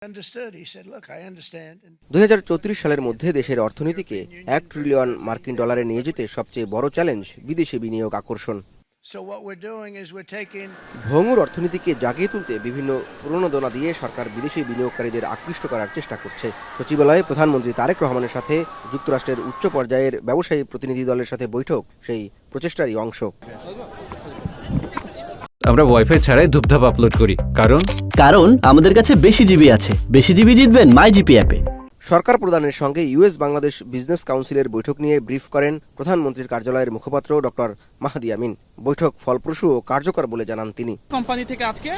2034 সালের মধ্যে দেশের অর্থনীতিকে $1 ট্রিলিয়ন মার্কিন ডলারে নিয়ে যেতে সবচেয়ে বড় চ্যালেঞ্জ বিদেশি বিনিয়োগ আকর্ষণ। ভঙ্গুর অর্থনীতিকে জাগিয়ে তুলতে বিভিন্ন প্রণোদনা দিয়ে সরকার বিদেশি বিনিয়োগকারীদের আকৃষ্ট করার চেষ্টা করছে। সচিবালয়ে প্রধানমন্ত্রী তারেক রহমানের সাথে যুক্তরাষ্ট্রের উচ্চ পর্যায়ের ব্যবসায়ী প্রতিনিধি দলের সাথে বৈঠক সেই প্রচেষ্টারই অংশ। আমরা ওয়াইফাই ছাড়াই ধূপধাপ আপলোড করি, কারণ আমাদের কাছে বেশি জিবি আছে। বেশি জিবি জিতবেন মাই জিপি অ্যাপে। সরকার প্রধানের সঙ্গে ইউএস বাংলাদেশ বিজনেস কাউন্সিলের বৈঠক নিয়ে ব্রিফ করেন প্রধানমন্ত্রীর কার্যালয়ের মুখপাত্র ডক্টর মাহাদি আমিন। বৈঠক ফলপ্রসূ ও কার্যকর বলে জানান তিনি। কোম্পানি থেকে আজকে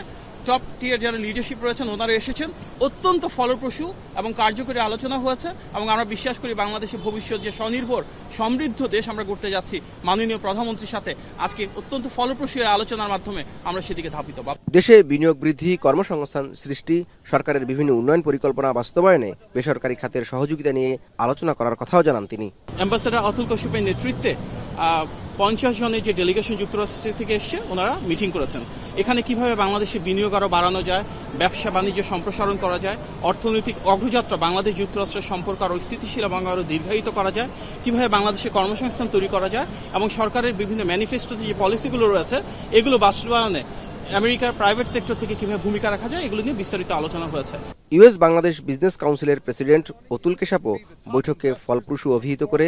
টপ টিয়ার যারা লিডারশিপ রয়েছেন ওনারা এসেছেন, অত্যন্ত ফলপ্রসূ এবং কার্যকরী আলোচনা হয়েছে এবং আমরা বিশ্বাস করি বাংলাদেশের ভবিষ্যৎ যে স্বনির্ভর সমৃদ্ধ দেশ আমরা করতে যাচ্ছি মাননীয় প্রধানমন্ত্রীর সাথে আজকে অত্যন্ত ফলপ্রসূ আলোচনার মাধ্যমে আমরা সেদিকে ধাবিত। দেশে বিনিয়োগ বৃদ্ধি, কর্মসংস্থান সৃষ্টি, সরকারের বিভিন্ন উন্নয়ন পরিকল্পনা বাস্তবায়নে বেসরকারি খাতের সহযোগিতা নিয়ে আলোচনা করার কথাও জানান তিনি। অ্যাম্বাসেডর অতুল কশ্যপের নেতৃত্বে 50 জনের যে ডেলিগেশন যুক্তরাষ্ট্র থেকে এসছে ওনারা মিটিং করেছেন। এখানে কিভাবে বাংলাদেশে বিনিয়োগ আরও বাড়ানো যায়, ব্যবসা বাণিজ্য সম্প্রসারণ করা যায়, অর্থনৈতিক অগ্রযাত্রা বাংলাদেশ যুক্তরাষ্ট্রের সম্পর্ক আরও স্থিতিশীল এবং আরও দীর্ঘায়িত করা যায়, কিভাবে বাংলাদেশে কর্মসংস্থান তৈরি করা যায় এবং সরকারের বিভিন্ন ম্যানিফেস্টোতে যে পলিসিগুলো রয়েছে এগুলো বাস্তবায়নে আমেরিকার প্রাইভেট সেক্টর থেকে কিভাবে ভূমিকা রাখা যায় এগুলো নিয়ে বিস্তারিত আলোচনা হয়েছে। ইউএস বাংলাদেশ বিজনেস কাউন্সিলের প্রেসিডেন্ট অতুল কেশাপও বৈঠককে ফলপ্রসূ অভিহিত করে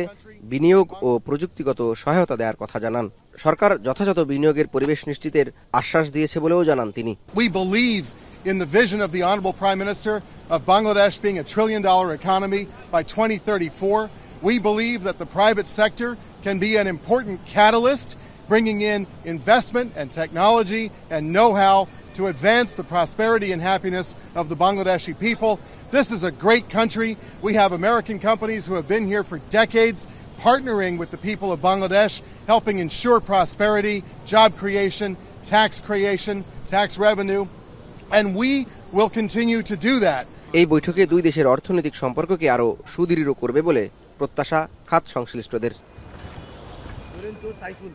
বিনিয়োগ ও প্রযুক্তিগত সহায়তা দেওয়ার কথা জানান। সরকার যথাযথ বিনিয়োগের পরিবেশ নিশ্চিতের আশ্বাস দিয়েছে বলেও জানান তিনি। We believe in the vision of the Honorable Prime Minister of Bangladesh being a $1 trillion economy by 2034. We believe that the private sector can be an important catalyst, bringing in investment and technology and know-how to advance the prosperity and happiness of the Bangladeshi people. This is a great country. We have American companies who have been here for decades, partnering with the people of Bangladesh, helping ensure prosperity, job creation, tax revenue, and we will continue to do that. এই বৈঠকে দুই দেশের অর্থনৈতিক সম্পর্ককে আরও সুদৃঢ় করবে বলে প্রত্যাশা খাত সংশ্লিষ্টদের।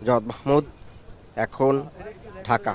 জাওয়াদ মাহমুদ, এখন, ঢাকা।